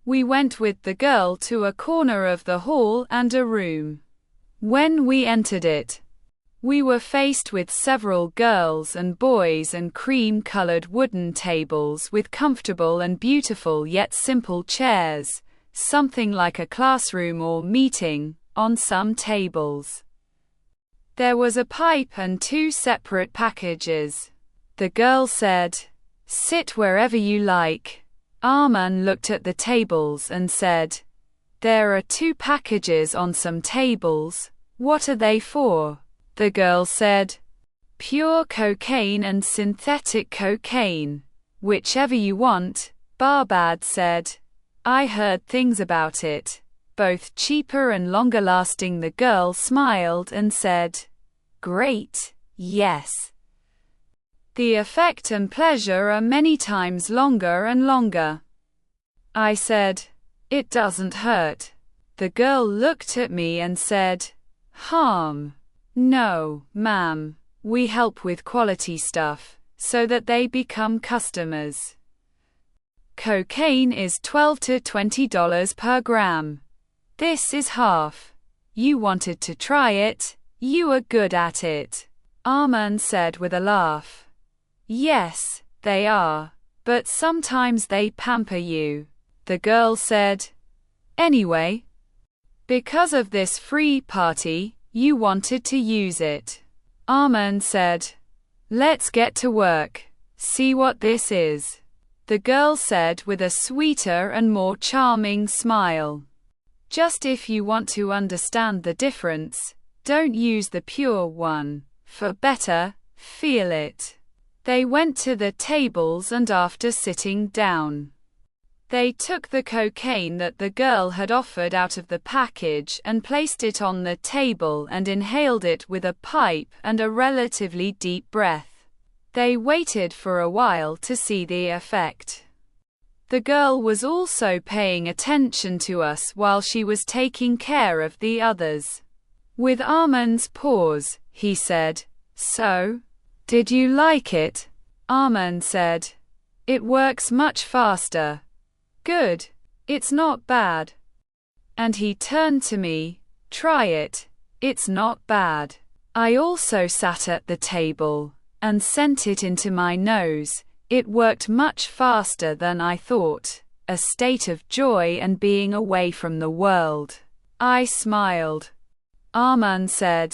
We went with the girl to a corner of the hall and a room. When we entered it, we were faced with several girls and boys and cream-colored wooden tables with comfortable and beautiful yet simple chairs, something like a classroom or meeting, on some tables. There was a pipe and 2 separate packages. The girl said, "Sit wherever you like." Arman looked at the tables and said, "There are 2 packages on some tables. What are they for?" The girl said, "Pure cocaine and synthetic cocaine. Whichever you want." Barbad said, "I heard things about it. Both cheaper and longer lasting." The girl smiled and said, "Great, yes. The effect and pleasure are many times longer and longer." I said, "It doesn't hurt." The girl looked at me and said, "Harm? No, ma'am. We help with quality stuff, so that they become customers. Cocaine is $12 to $20 per gram. This is half. You wanted to try it, you are good at it." Arman said with a laugh. "Yes, they are. But sometimes they pamper you." The girl said, "Anyway, because of this free party, you wanted to use it." Arman said, "Let's get to work. See what this is." The girl said with a sweeter and more charming smile, "Just if you want to understand the difference, don't use the pure one. For better, feel it." They went to the tables and after sitting down, they took the cocaine that the girl had offered out of the package and placed it on the table and inhaled it with a pipe and a relatively deep breath. They waited for a while to see the effect. The girl was also paying attention to us while she was taking care of the others. With Arman's pause, he said, "So, did you like it?" Arman said, "It works much faster." "Good. It's not bad." And he turned to me, "Try it. It's not bad." I also sat at the table and sent it into my nose. It worked much faster than I thought. A state of joy and being away from the world. I smiled. Arman said,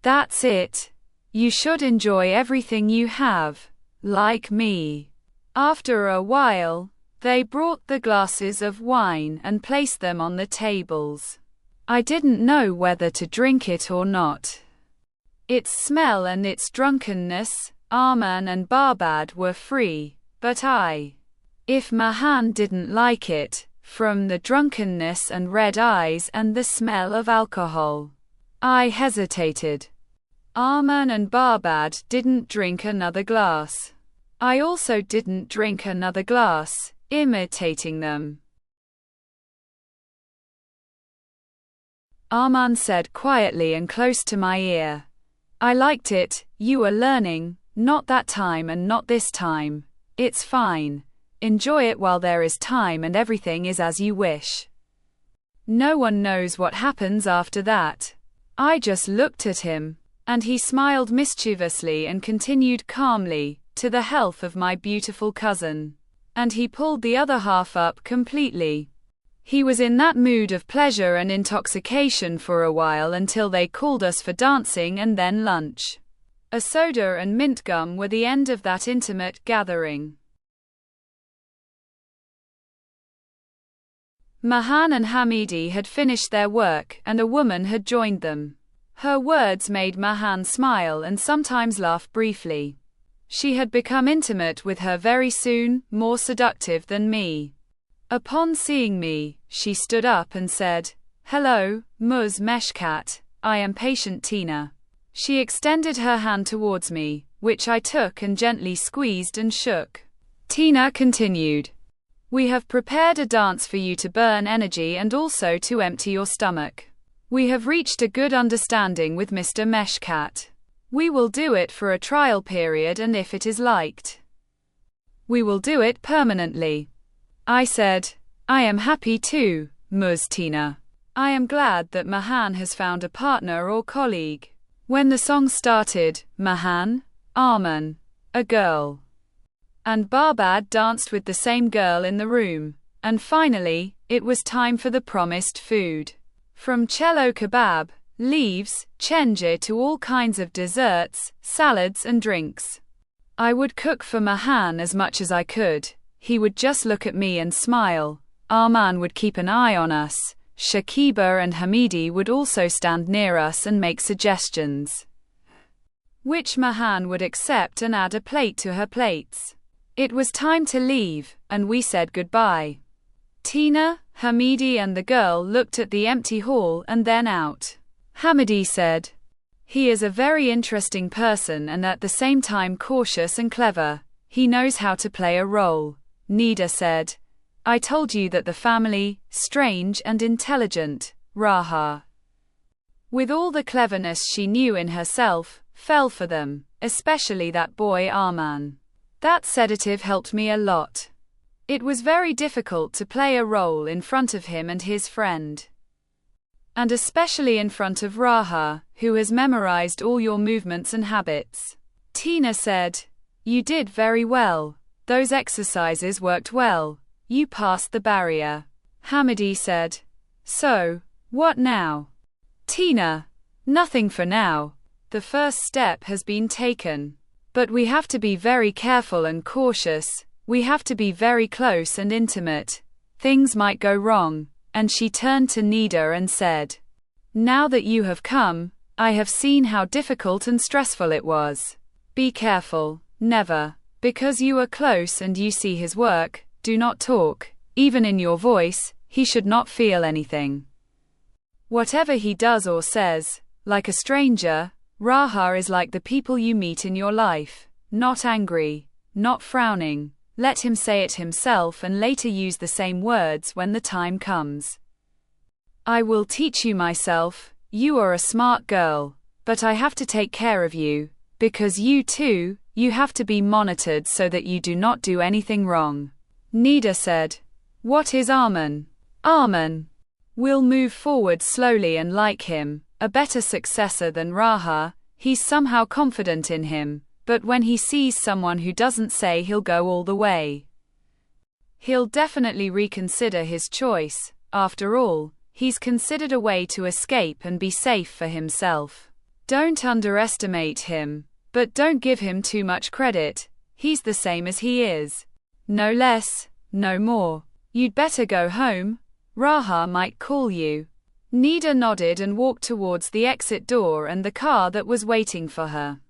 "That's it. You should enjoy everything you have, like me." After a while, they brought the glasses of wine and placed them on the tables. I didn't know whether to drink it or not. Its smell and its drunkenness, Arman and Barbad were free, but if Mahan didn't like it, from the drunkenness and red eyes and the smell of alcohol, I hesitated. Arman and Barbad didn't drink another glass. I also didn't drink another glass, imitating them. Arman said quietly and close to my ear, "I liked it. You are learning, not that time and not this time. It's fine. Enjoy it while there is time and everything is as you wish. No one knows what happens after that." I just looked at him, and he smiled mischievously and continued calmly, "To the health of my beautiful cousin." And he pulled the other half up completely. He was in that mood of pleasure and intoxication for a while until they called us for dancing and then lunch. A soda and mint gum were the end of that intimate gathering. Mahan and Hamidi had finished their work, and a woman had joined them. Her words made Mahan smile and sometimes laugh briefly. She had become intimate with her very soon, more seductive than me. Upon seeing me, she stood up and said, "Hello, Muz Meshkat, I am patient Tina." She extended her hand towards me, which I took and gently squeezed and shook. Tina continued, "We have prepared a dance for you to burn energy and also to empty your stomach. We have reached a good understanding with Mr. Meshkat. We will do it for a trial period and if it is liked, we will do it permanently." I said, I am happy too, Ms. Tina. I am glad that Mahan has found a partner or colleague. When the song started, Mahan, Arman, a girl, and Barbad danced with the same girl in the room. And finally, it was time for the promised food. From cello kebab, leaves, chenje to all kinds of desserts, salads and drinks. I would cook for Mahan as much as I could. He would just look at me and smile. Arman would keep an eye on us. Shakiba and Hamidi would also stand near us and make suggestions, which Mahan would accept and add a plate to her plates. It was time to leave, and we said goodbye. Tina, Hamidi and the girl looked at the empty hall and then out. Hamidi said, "He is a very interesting person and at the same time cautious and clever. He knows how to play a role." Nida said, "I told you that the family, strange and intelligent, Raha, with all the cleverness she knew in herself, fell for them, especially that boy Arman. That sedative helped me a lot. It was very difficult to play a role in front of him and his friend. And especially in front of Raha, who has memorized all your movements and habits." Tina said, "You did very well. Those exercises worked well. You passed the barrier." Hamidi said, "So, what now?" Tina, "Nothing for now. The first step has been taken. But we have to be very careful and cautious. We have to be very close and intimate. Things might go wrong." And she turned to Nida and said, "Now that you have come, I have seen how difficult and stressful it was. Be careful, never, because you are close and you see his work, do not talk, even in your voice, he should not feel anything. Whatever he does or says, like a stranger, Raha is like the people you meet in your life, not angry, not frowning. Let him say it himself and later use the same words when the time comes. I will teach you myself. You are a smart girl, but I have to take care of you, because you too, you have to be monitored so that you do not do anything wrong." Nida said, "What is Arman?" Arman will move forward slowly and like him, a better successor than Raha. He's somehow confident in him. But when he sees someone who doesn't say he'll go all the way, he'll definitely reconsider his choice. After all, he's considered a way to escape and be safe for himself. Don't underestimate him, but don't give him too much credit. He's the same as he is. No less, no more. You'd better go home. Raha might call you." Nida nodded and walked towards the exit door and the car that was waiting for her.